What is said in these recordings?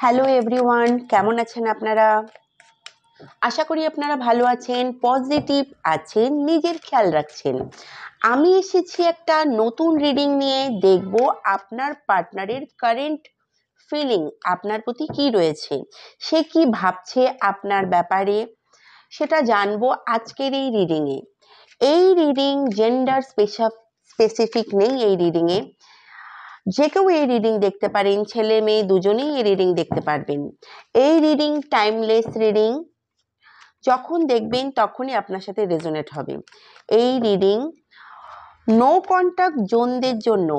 Hello everyone, কেমন আছেন আপনারা? আশা করি আপনারা ভালো আছেন, পজিটিভ আছেন, নিজের খেয়াল রাখছেন। আমি এসেছি একটা নতুন রিডিং নিয়ে। দেখব আপনার পার্টনারের কারেন্ট ফিলিং আপনার প্রতি কি রয়েছে, সে কি ভাবছে আপনার ব্যাপারে, সেটা জানবো আজকের এই রিডিংয়ে। এই রিডিং জেন্ডার স্পেসিফিক নেই। এই রিডিংয়ে যে কেউ এই রিডিং দেখতে পারেন, ছেলে মেয়ে দুজনেই এই রিডিং দেখতে পারবেন। এই রিডিং টাইমলেস রিডিং, যখন দেখবেন তখনই আপনার সাথে রেজোনেট হবে। এই রিডিং নো কন্ট্যাক্ট জোনদের জন্য,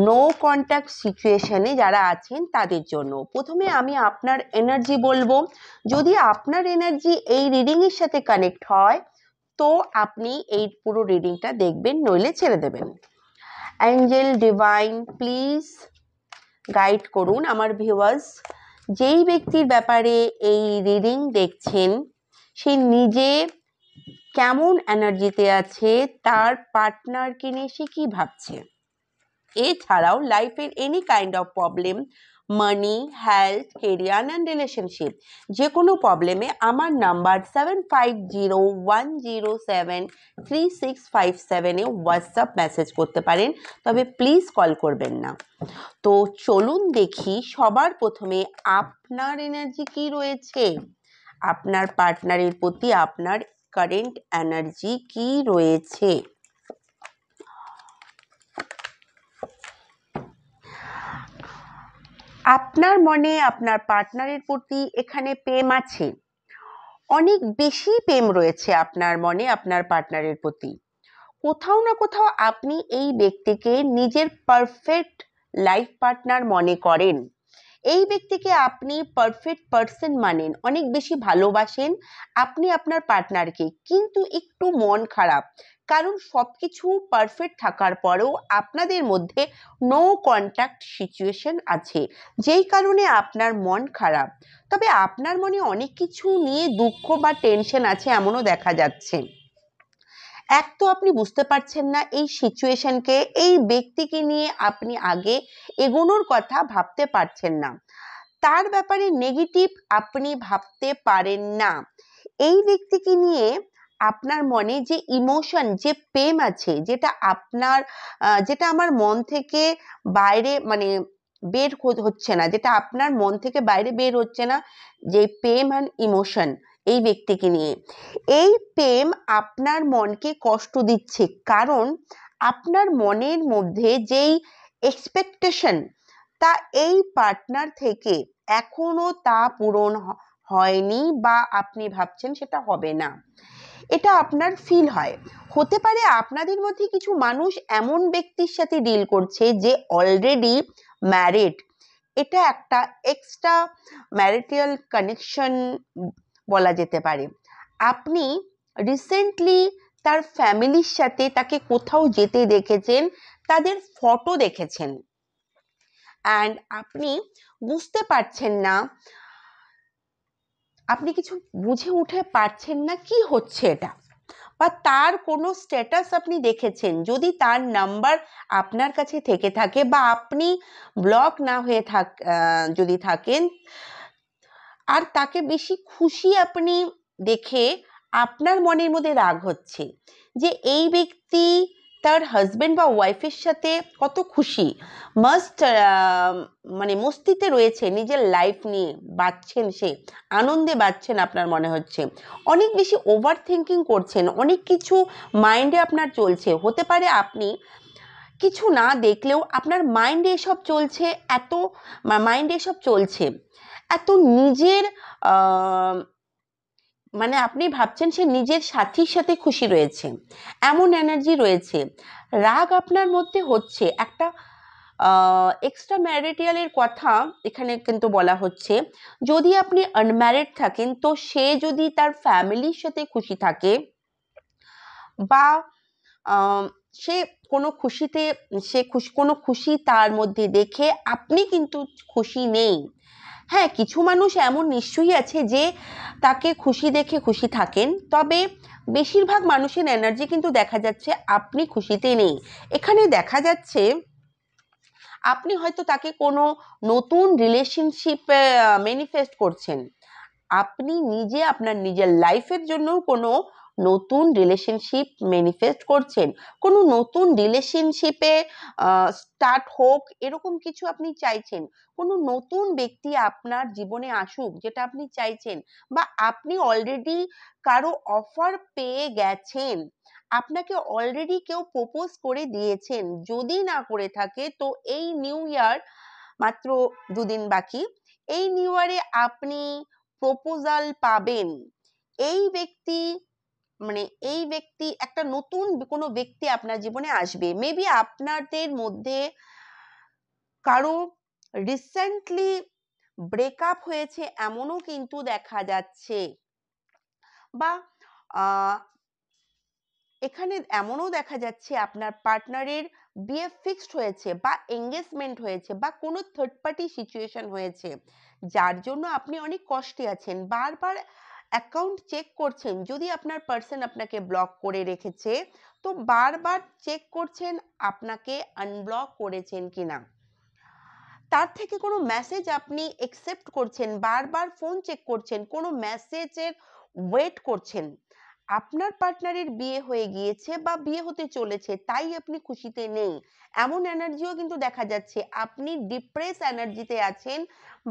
নো কন্ট্যাক্ট সিচুয়েশনে যারা আছেন তাদের জন্য। প্রথমে আমি আপনার এনার্জি বলবো। যদি আপনার এনার্জি এই রিডিংয়ের সাথে কানেক্ট হয় তো আপনি এই পুরো রিডিংটা দেখবেন, নইলে ছেড়ে দেবেন। অ্যাঞ্জেল ডিভাইন প্লিজ গাইড করুন আমার ভিউয়ার্স। যেই ব্যক্তির ব্যাপারে এই রিডিং দেখছেন সে নিজে কেমন এনার্জিতে আছে, তার পার্টনারকে নিয়ে সে কি ভাবছে। এছাড়াও লাইফের any kind of problem, money, health, career and relationship, যে কোনো প্রবলেমে আমার নাম্বার 7501073657 হোয়াটসঅ্যাপ মেসেজ করতে পারেন, তবে প্লিজ কল করবেন না। তো চলুন দেখি সবার প্রথমে আপনার এনার্জি কি রয়েছে, আপনার পার্টনারের প্রতি আপনার কারেন্ট এনার্জি কি রয়েছে। আপনার মনে আপনার পার্টনারের প্রতি এখানে প্রেম আছে, অনেক বেশি প্রেম রয়েছে আপনার মনে আপনার পার্টনারের প্রতি। কোথাও না কোথাও আপনি এই ব্যক্তিকে নিজের পারফেক্ট লাইফ পার্টনার মনে করেন। এই ব্যক্তিকে আপনি পারফেক্ট পারসন মানেন, অনেক বেশি ভালোবাসেন আপনি আপনার পার্টনারকে। কিন্তু একটু মন খারাপ, কারণ সবকিছু পারফেক্ট থাকার পরেও আপনাদের মধ্যে নো কন্ট্যাক্ট সিচুয়েশন আছে, যেই কারণে আপনার মন খারাপ। তবে আপনার মনে অনেক কিছু নিয়ে দুঃখ বা টেনশন আছে, এমনও দেখা যাচ্ছে। এক তো আপনি বুঝতে পারছেন না এই সিচুয়েশনকে, এই ব্যক্তিকে নিয়ে আপনি আগে এগোনোর কথা ভাবতে পারছেন না, তার ব্যাপারে নেগেটিভ আপনি ভাবতে পারেন না। এই ব্যক্তিকে নিয়ে আপনার মনে যে ইমোশন, যে প্রেম আছে, যেটা আমার মন থেকে বাইরে বের হচ্ছে না, যেটা আপনার মন থেকে বাইরে বের হচ্ছে না, যে প্রেম অ্যান্ড ইমোশন এই ব্যক্তিকে নিয়ে, এই প্রেম আপনার মনকে কষ্ট দিচ্ছে। কারণ আপনার মনের মধ্যে যেই এক্সপেকটেশন, তা এই পার্টনার থেকে এখনো তা পূরণ হয়নি, বা আপনি ভাবছেন সেটা হবে না, এটা আপনার ফিল হয়। হতে পারে আপনাদের মধ্যে কিছু মানুষ এমন ব্যক্তির সাথে ডিল করছে যে অলরেডি ম্যারিড। এটা একটা এক্সট্রা ম্যারিটাল কানেকশন বলা যেতে পারে। আপনি রিসেন্টলি তার ফ্যামিলির সাথে তাকে কোথাও যেতে দেখেছেন, তাদের ফটো দেখেছেন, অ্যান্ড আপনি বুঝতে পারছেন না, আপনি কিছু বুঝে উঠে পারছেন না কি হচ্ছে এটা, বা তার কোনো স্ট্যাটাস আপনি দেখেছেন। যদি তার নাম্বার আপনার কাছে থেকে থাকে, বা আপনি ব্লক না হয়ে যদি থাকেন, আর তাকে বেশি খুশি আপনি দেখে আপনার মনের মধ্যে রাগ হচ্ছে যে এই ব্যক্তি তার হাজবেন্ড বা ওয়াইফের সাথে কত খুশি, মস্তিতে রয়েছে, নিজের লাইফ নিয়ে বাঁচছেন, সে আনন্দে বাঁচছেন আপনার মনে হচ্ছে। অনেক বেশি ওভার থিঙ্কিং করছেন, অনেক কিছু মাইন্ডে আপনার চলছে। হতে পারে আপনি কিছু না দেখলেও আপনার মাইন্ডে এসব চলছে, এত নিজের আপনি ভাবছেন সে নিজের সাথীর সাথে খুশি রয়েছে, এমন এনার্জি রয়েছে। রাগ আপনার মধ্যে হচ্ছে, একটা এক্সট্রা ম্যারিটালের কথা এখানে কিন্তু বলা হচ্ছে। যদি আপনি আনম্যারিড থাকেন, তো সে যদি তার ফ্যামিলির সাথে খুশি থাকে, বা সে কোনো খুশি তার মধ্যে দেখে আপনি কিন্তু খুশি নেই। হ্যাঁ, কিছু মানুষ এমন নিশ্চয়ই আছে যে তাকে খুশি দেখে খুশি থাকেন, তবে বেশিরভাগ মানুষের এনার্জি কিন্তু দেখা যাচ্ছে আপনি খুশিতে নেই। এখানে দেখা যাচ্ছে আপনি হয়তো তাকে কোনো নতুন রিলেশনশিপে ম্যানিফেস্ট করছেন। আপনি নিজে আপনার নিজের লাইফের জন্য কোনো নতুন রিলেশনশিপ ম্যানিফেস্ট করছেন, কোনো নতুন রিলেশনশিপে স্টার্ট হোক এরকম কিছু আপনি চাইছেন, কোনো নতুন ব্যক্তি আপনার জীবনে আসুক যেটা আপনি চাইছেন, বা আপনি অলরেডি কারো অফার পেয়ে গেছেন, আপনাকে অলরেডি কেউ প্রপোজ করে দিয়েছেন। যদি না করে থাকে তো এই নিউ ইয়ার মাত্র 2 দিন বাকি, এই নিউ ইয়ারে আপনি প্রপোজাল পাবেন। এই ব্যক্তি এই ব্যক্তি একটা নতুন কোনো ব্যক্তি আপনার জীবনে আসবে। মেবি আপনাদের মধ্যে কারো রিসেন্টলি ব্রেকআপ হয়েছে এমনও কিন্তু দেখা যাচ্ছে, বা এখানে এমনও দেখা যাচ্ছে আপনার পার্টনারের বিয়ে ফিক্সড হয়েছে বা এঙ্গেজমেন্ট হয়েছে বা কোনো থার্ড পার্টি সিচুয়েশন হয়েছে, যার জন্য আপনি অনেক কষ্টে আছেন, বারবার অ্যাকাউন্ট চেক করছেন। যদি আপনার পার্সন আপনাকে ব্লক করে রেখেছে তো বারবার চেক করছেন আপনাকে আনব্লক করেছেন কিনা, তার থেকে কোনো মেসেজ আপনি একসেপ্ট করছেন, বারবার ফোন চেক করছেন, কোনো মেসেজের ওয়েট করছেন। আপনার পার্টনারের বিয়ে হয়ে গিয়েছে বা বিয়ে হতে চলেছে, তাই আপনি খুশিতে নেই, এমন এনার্জিও কিন্তু দেখা যাচ্ছে। আপনি ডিপ্রেস এনার্জিতে আছেন,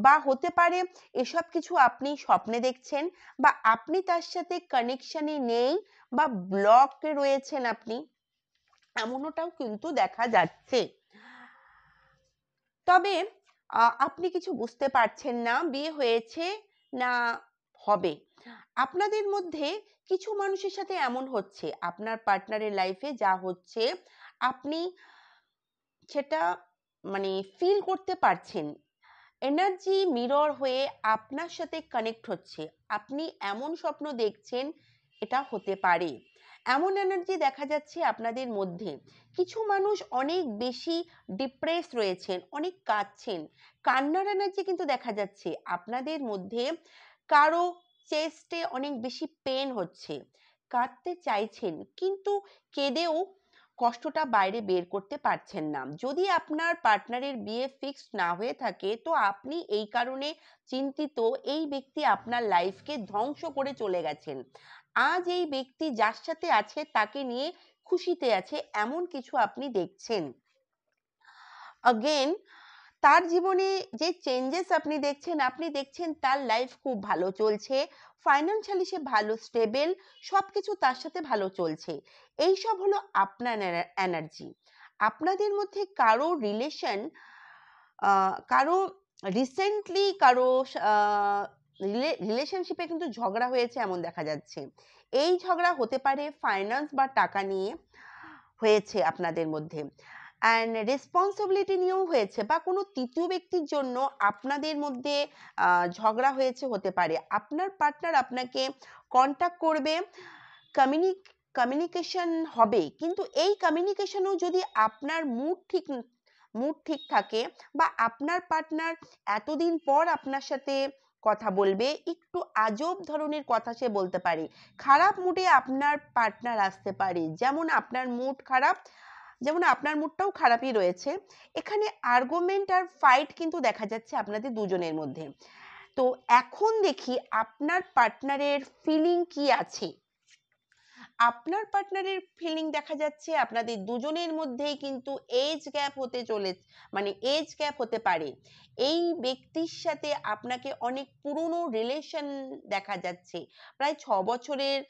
বা হতে পারে এসব কিছু আপনি স্বপ্নে দেখছেন, বা আপনি তার সাথে কানেকশনে নেই, বা ব্লকে রয়েছেন আপনি, এমনটাও কিন্তু দেখা যাচ্ছে। তবে আপনি কিছু বুঝতে পারছেন না বিয়ে হয়েছে না হবে। আপনাদের মধ্যে কিছু মানুষের সাথে এমন হচ্ছে, আপনার পার্টনারের লাইফে যা হচ্ছে আপনি সেটা ফিল করতে পারছেন। এনার্জি মিরর হয়ে আপনার সাথে কানেক্ট হচ্ছে। আপনি এমন স্বপ্ন দেখছেন, এটা হতে পারে। এমন এনার্জি দেখা যাচ্ছে আপনাদের মধ্যে। কিছু মানুষ অনেক বেশি ডিপ্রেস রয়েছেন, অনেক কাঁদছেন, কান্নার এনার্জি কিন্তু দেখা যাচ্ছে আপনাদের মধ্যে। কারো চেস্টে অনেক বেশি পেন হচ্ছে, কাঁদতে চাইছেন কিন্তু কেঁদেও কষ্টটা বাইরে বের করতে পারছেন না। যদি আপনার পার্টনারের বিয়ে ফিক্সড না হয়ে থাকে তো আপনি এই কারণে চিন্তিত, এই ব্যক্তি আপনার লাইফকে ধ্বংস করে চলে গেছেন। আজ এই ব্যক্তি যার সাথে আছে তাকে নিয়ে খুশিতে আছে, এমন কিছু আপনি দেখছেন। अगेन তার জীবনে যে চেঞ্জেস আপনি দেখছেন তার লাইফ খুব ভালো চলছে, ফাইন্যান্সিয়ালি সে ভালো স্টেবল, সবকিছু তার সাথে ভালো চলছে। এই সব হলো আপনার এনার্জি। আপনাদের মধ্যে কারো রিলেশন, কারো রিসেন্টলি কারো রিলেশনশিপে কিন্তু ঝগড়া হয়েছে এমন দেখা যাচ্ছে। এই ঝগড়া হতে পারে ফাইন্যান্স বা টাকা নিয়ে হয়েছে আপনাদের মধ্যে, অ্যান্ড রেসপন্সিবিলিটি নিয়েও হয়েছে, বা কোনো তৃতীয় ব্যক্তির জন্য আপনাদের মধ্যে ঝগড়া হয়েছে হতে পারে। আপনার পার্টনার আপনাকে কন্ট্যাক্ট করবে, কমিউনিকেশন হবে, কিন্তু এই কমিউনিকেশনও যদি আপনার মুড ঠিক থাকে, বা আপনার পার্টনার এতদিন পর আপনার সাথে কথা বলবে, একটু আজব ধরনের কথা সে বলতে পারে, খারাপ মুডে আপনার পার্টনার আসতে পারে, যেমন আপনার মুড খারাপ, যেমন আপনার মুডটাও খারাপই রয়েছে। এখানে আর্গুমেন্ট আর ফাইট কিন্তু দেখা যাচ্ছে আপনাদের দুজনের মধ্যে। তো এখন দেখি আপনার পার্টনারের ফিলিং কি আছে। আপনার পার্টনারের ফিলিং দেখা যাচ্ছে আপনাদের দুজনের মধ্যেই কিন্তু এজ গ্যাপ হতে চলেছে, এজ গ্যাপ হতে পারে। এই ব্যক্তির সাথে আপনাকে অনেক পুরনো রিলেশন দেখা যাচ্ছে, প্রায় 6 বছরের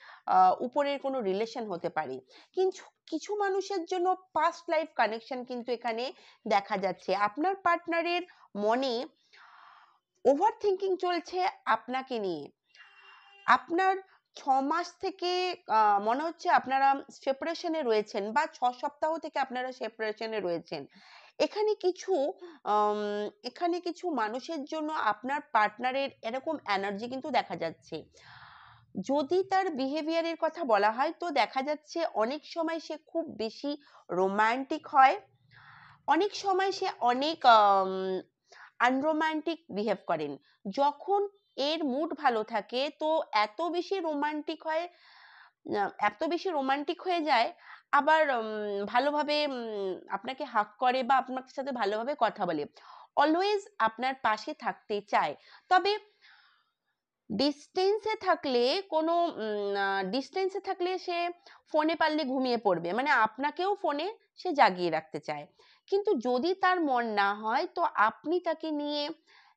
উপরের কোনো রিলেশন হতে পারে। কিন্তু কিছু মানুষের জন্য পাস্ট লাইফ কানেকশন কিন্তু এখানে দেখা যাচ্ছে। আপনার পার্টনারের মনে ওভার থিঙ্কিং চলছে আপনাকে নিয়ে। আপনার 6 মাস থেকে মনে হচ্ছে আপনারা সেপারেশনে রয়েছেন, বা 6 সপ্তাহ থেকে আপনারা সেপারেশনে রয়েছেন। এখানে কিছু এখানে কিছু মানুষের জন্য আপনার পার্টনারের এরকম এনার্জি কিন্তু দেখা যাচ্ছে। যদি তার বিহেভিয়ারের কথা বলা হয় তো দেখা যাচ্ছে অনেক সময় সে খুব বেশি রোমান্টিক হয়, অনেক সময় সে অনেক আনরোমান্টিক বিহেভ করেন। যখন এর মুড ভালো থাকে তো এত বেশি রোমান্টিক হয়ে যায় আবার ভালোভাবে আপনাকে হাগ করে বা আপনার সাথে ভালোভাবে কথা বলে, অলওয়েজ আপনার পাশে থাকতে চায়। তবে ডিস্টেন্সে থাকলে কোনো ডিস্টেন্সে থাকলে সে ফোনে পারলে ঘুমিয়ে পড়বে, মানে আপনাকেও ফোনে সে জাগিয়ে রাখতে চায়। কিন্তু যদি তার মন না হয় তো আপনি তাকে নিয়ে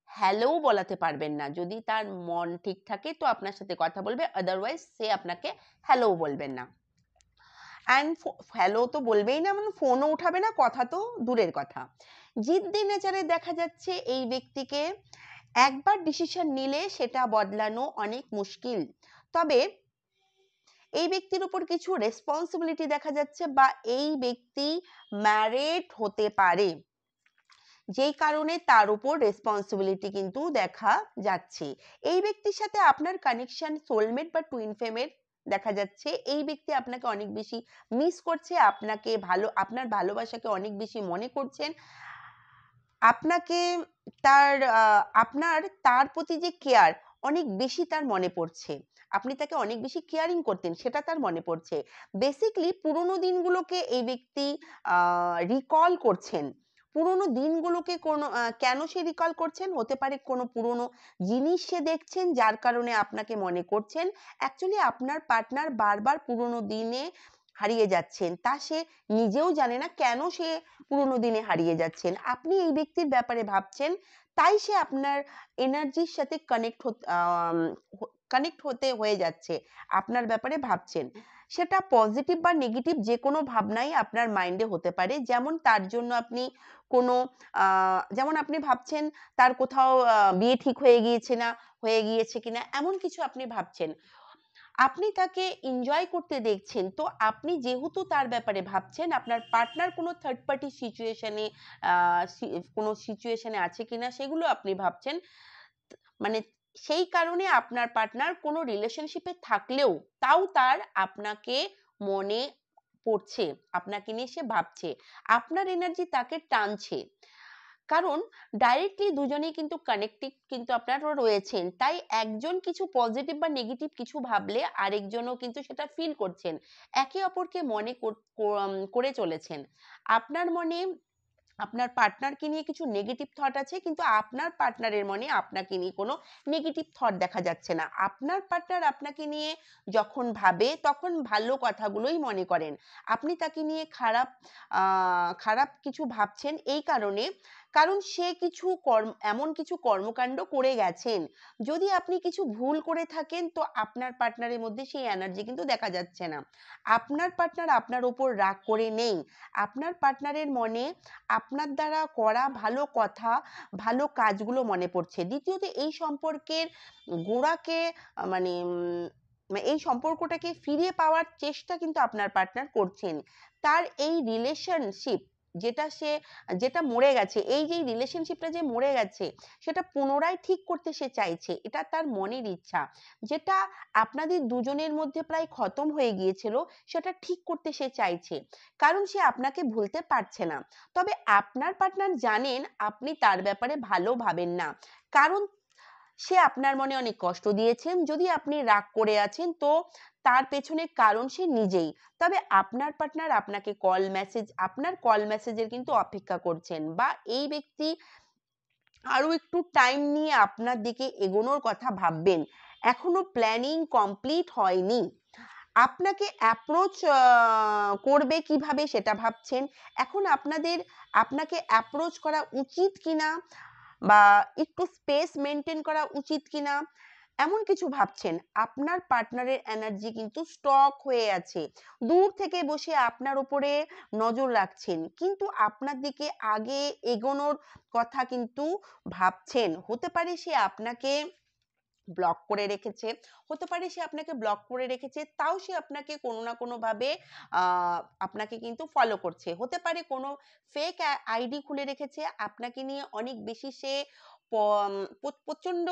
হ্যালোও বলাতে পারবেন না। যদি তার মন ঠিক থাকে তো আপনার সাথে কথা বলবে, আদারওয়াইজ সে আপনাকে হ্যালোও বলবেন না। অ্যান্ড হ্যালো তো বলবেই না, মানে ফোনও উঠাবে না, কথা তো দূরের কথা। জিদ্দি নেচারে দেখা যাচ্ছে এই ব্যক্তিকে একবার ডিসিশন নিলে সেটা বদলানো অনেক মুশকিল। তবে এই ব্যক্তির উপর কিছু রেসপন্সিবিলিটি দেখা যাচ্ছে, বা এই ব্যক্তি ম্যারিড হতে পারে, যেই কারণে তার উপর রেসপন্সিবিলিটি কিন্তু দেখা যাচ্ছে। এই ব্যক্তির সাথে আপনার কানেকশন সোলমেট বা টুইন ফ্লেমের দেখা যাচ্ছে। এই ব্যক্তি আপনাকে অনেক বেশি মিস করছে, আপনাকে আপনার ভালোবাসাকে অনেক বেশি মনে করছেন। আপনাকে আপনার তার প্রতি যে কেয়ার অনেক বেশি তার মনে পড়ছে। আপনি তাকে অনেক বেশি কেয়ারিং করতেন, সেটা তার মনে পড়ছে। বেসিক্যালি পুরোনো দিনগুলোকে এই ব্যক্তি রিকল করছেন। পুরোনো দিনগুলোকে কেন সে রিকল করছেন? হতে পারে কোনো পুরোনো জিনিস সে দেখছেন যার কারণে আপনাকে মনে করছেন। অ্যাকচুয়ালি আপনার পার্টনার বারবার পুরোনো দিনে হারিয়ে যাচ্ছেন, তা সে নিজেও জানে না কেন সে পুরোনো দিনে হারিয়ে যাচ্ছেন। আপনি এই ব্যক্তির ব্যাপারে ভাবছেন, তাই সে আপনার এনার্জির সাথে কানেক্ট হতে হয়ে যাচ্ছে, আপনার ব্যাপারে ভাবছেন। সেটা পজিটিভ বা নেগেটিভ যে কোনো ভাবনাই আপনার মাইন্ডে হতে পারে। যেমন তার জন্য আপনি কোনো যেমন আপনি ভাবছেন তার কোথাও বিয়ে ঠিক হয়ে গিয়েছে কিনা, এমন কিছু আপনি ভাবছেন। আপনি তাকে এনজয় করতে দেখছেন, তো আপনি যেহেতু তার ব্যাপারে ভাবছেন, আপনার পার্টনার কোনো থার্ড পার্টি সিচুয়েশনে কোনো সিচুয়েশনে আছে কিনা সেগুলো আপনি ভাবছেন। মানে সেই কারণে আপনার পার্টনার কোনো রিলেশনশিপে থাকলেও তাও তার আপনাকে মনে পড়ছে, আপনাকে নিয়ে সে ভাবছে, আপনার এনার্জি তাকে টানছে। কারণ ডাইরেক্টলি দুজনেই কিন্তু কানেক্টেড কিন্তু আপনারা রয়েছেন, তাই একজন কিছু পজিটিভ বা নেগেটিভ কিছু ভাবলে আরেকজনও কিন্তু সেটা ফিল করছেন, একে অপরকে মনে করে চলেছেন। আপনার মনে আপনার পার্টনারকে নিয়ে কিছু নেগেটিভ থট আছে, কিন্তু আপনার পার্টনারের মনে আপনাকে নিয়ে কোনো নেগেটিভ থট দেখা যাচ্ছে না। আপনার পার্টনার আপনাকে নিয়ে যখন ভাবে তখন ভালো কথাগুলোই মনে করেন। আপনি তাকে নিয়ে খারাপ কিছু ভাবছেন এই কারণ সে এমন কিছু কর্মকাণ্ড করে গেছেন। যদি আপনি কিছু ভুল করে থাকেন তো আপনার পার্টনারের মধ্যে সেই এনার্জি কিন্তু দেখা যাচ্ছে না। আপনার পার্টনার আপনার উপর রাগ করে নেই। আপনার পার্টনারের মনে আপনার দ্বারা করা ভালো কথা, ভালো কাজগুলো মনে পড়ছে। দ্বিতীয়ত এই সম্পর্কের গোড়াকে মানে এই সম্পর্কটাকে ফিরিয়ে পাওয়ার চেষ্টা কিন্তু আপনার পার্টনার করছেন। তার এই রিলেশনশিপ যেটা মরে গেছে, এই যে রিলেশনশিপটা যে মরে গেছে সেটা পুনরায় ঠিক করতে সে চাইছে। এটা তার মনের ইচ্ছা। যেটা আপনাদের দুজনের মধ্যে প্রায় খতম হয়ে গিয়েছিল সেটা ঠিক করতে সে চাইছে। কারণ সে আপনাকে ভুলতে পারছে না। তবে আপনার পার্টনার জানেন আপনি তার ব্যাপারে ভালো ভাবেন না। কারণ সে আপনার মনে অনেক কষ্ট দিয়েছেন। যদি আপনি রাগ করে আছেন তো তার পেছনে কারণ সে নিজেই। তবে আপনার পার্টনার আপনার কল মেসেজের কিন্তু অপেক্ষা করছেন, বা এই ব্যক্তি আরো একটু টাইম নিয়ে আপনার দিকে এগোনোর কথা ভাববেন। এখনো প্ল্যানিং কমপ্লিট হয়নি। আপনাকে অ্যাপ্রোচ করবে কিভাবে সেটা ভাবছেন। এখন আপনাকে অ্যাপ্রোচ করা উচিত কিনা, বা একটু স্পেস মেনটেন করা উচিত কিনা, এমন কিছু ভাবছেন। আপনার পার্টনারের এনার্জি কিন্তু স্টক হয়ে আছে, দূর থেকে বসে আপনার উপরে নজর রাখছেন, কিন্তু আপনার দিকে আগে এগোনোর কথা কিন্তু ভাবছেন। হতে পারে সে আপনাকে ব্লক করে রেখেছে, তাও সে আপনাকে কোনো না কোনো ভাবে আপনাকে কিন্তু ফলো করছে। হতে পারে কোনো ফেক আইডি খুলে রেখেছে, আপনাকে নিয়ে অনেক বেশি সে প্রচন্ড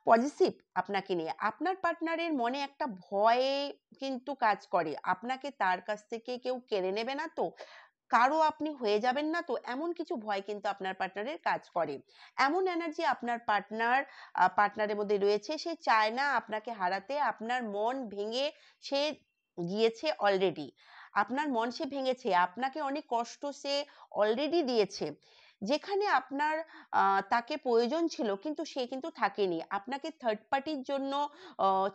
পজিটিভ আপনাকে নিয়ে। আপনার পার্টনারের মনে একটা ভয় কিন্তু কাজ করে, আপনাকে তার কাছ থেকে কেউ কেড়ে নেবে না তো, কারো আপনি হয়ে যাবেন না তো, এমন কিছু ভয় কিন্তু আপনার পার্টনারের কাজ করে। এমন এনার্জি আপনার পার্টনারের মধ্যে রয়েছে, সে চায় না আপনাকে হারাতে, আপনার মন ভেঙে সে গিয়েছে অলরেডি। আপনার মন সে ভেঙেছে, আপনাকে অনেক কষ্ট সে অলরেডি দিয়েছে। যেখানে আপনার তাকে প্রয়োজন ছিল কিন্তু সে কিন্তু থাকেনি, আপনাকে থার্ড পার্টির জন্য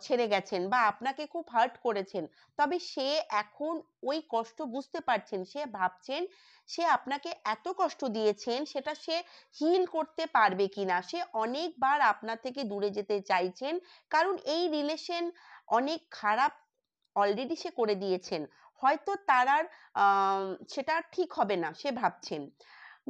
ছেড়ে গেছেন বা আপনাকে খুব হার্ট করেছেন। তবে সে এখন ওই কষ্ট বুঝতে পারছেন, সে ভাবছেন সে আপনাকে এত কষ্ট দিয়েছেন সেটা সে হিল করতে পারবে কিনা। সে অনেকবার আপনার থেকে দূরে যেতে চাইছেন, কারণ এই রিলেশন অনেক খারাপ অলরেডি সে করে দিয়েছেন। হয়তো তার আর সেটা ঠিক হবে না সে ভাবছেন,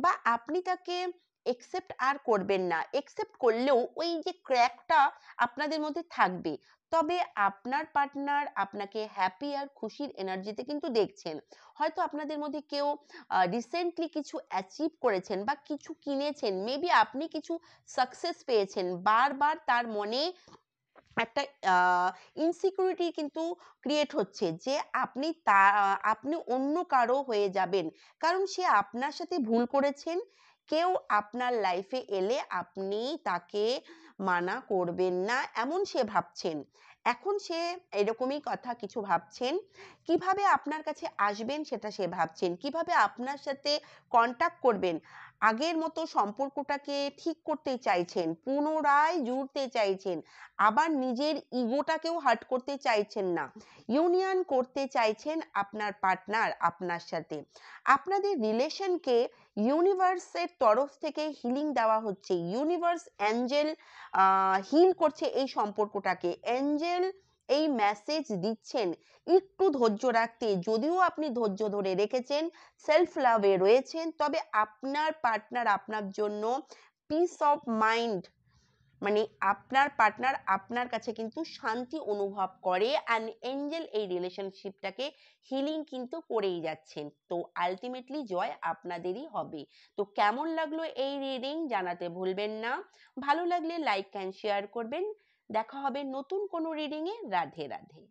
বা আপনি তাকে একসেপ্ট আর করবেন না। একসেপ্ট করলেও ওই যে ক্র্যাকটা আপনাদের মধ্যে থাকবে। তবে আপনার পার্টনার আপনাকে হ্যাপি আর খুশির এনার্জিতে কিন্তু দেখছেন। হয়তো আপনাদের মধ্যে কেউ রিসেন্টলি কিছু অ্যাচিভ করেছেন বা কিছু কিনেছেন, মেবি আপনি কিছু সাকসেস পেয়েছেন। বারবার তার মনে একটা ইনসিকিউরিটি কিন্তু ক্রিয়েট হচ্ছে যে আপনি অন্য কারো হয়ে যাবেন, কারণ সে আপনার সাথে ভুল করেছেন। কেউ আপনার লাইফে এলে আপনি তাকে মানা করবেন না এমন সে ভাবছেন। এখন সে এরকমই কথা কিছু ভাবছেন। কিভাবে আপনার কাছে আসবেন সেটা সে ভাবছেন, কিভাবে আপনার সাথে কন্টাক্ট করবেন। আগের মতো সম্পর্কটাকে ঠিক করতে চাইছেন, পুনরায় জুড়তে চাইছেন, আবার নিজের ইগোটাকেও হার্ট করতে চাইছেন না। ইউনিয়ন করতে চাইছেন আপনার পার্টনার আপনার সাথে। আপনাদের রিলেশনকে ইউনিভার্সের তরফ থেকে হিলিং দেওয়া হচ্ছে। ইউনিভার্স অ্যাঞ্জেল হিল করছে এই সম্পর্কটাকে। অ্যাঞ্জেল এই মেসেজ দিচ্ছেন একটু ধৈর্য রাখতে। যদিও আপনি ধৈর্য ধরে রেখেছেন, সেলফ লাভে রয়েছেন, তবে আপনার পার্টনার আপনার জন্য পিস অফ মাইন্ড, মানে আপনার পার্টনার আপনার কাছে কিন্তু শান্তি অনুভব করে। অ্যান্ড এঞ্জেল এই রিলেশনশিপটাকে হিলিং কিন্তু করেই যাচ্ছেন। তো আলটিমেটলি জয় আপনাদেরই হবে। তো কেমন লাগলো এই রিডিং জানাতে ভুলবেন না। ভালো লাগলে লাইক অ্যান্ড শেয়ার করবেন। দেখা হবে নতুন কোনো রিডিংয়ে। রাধে রাধে।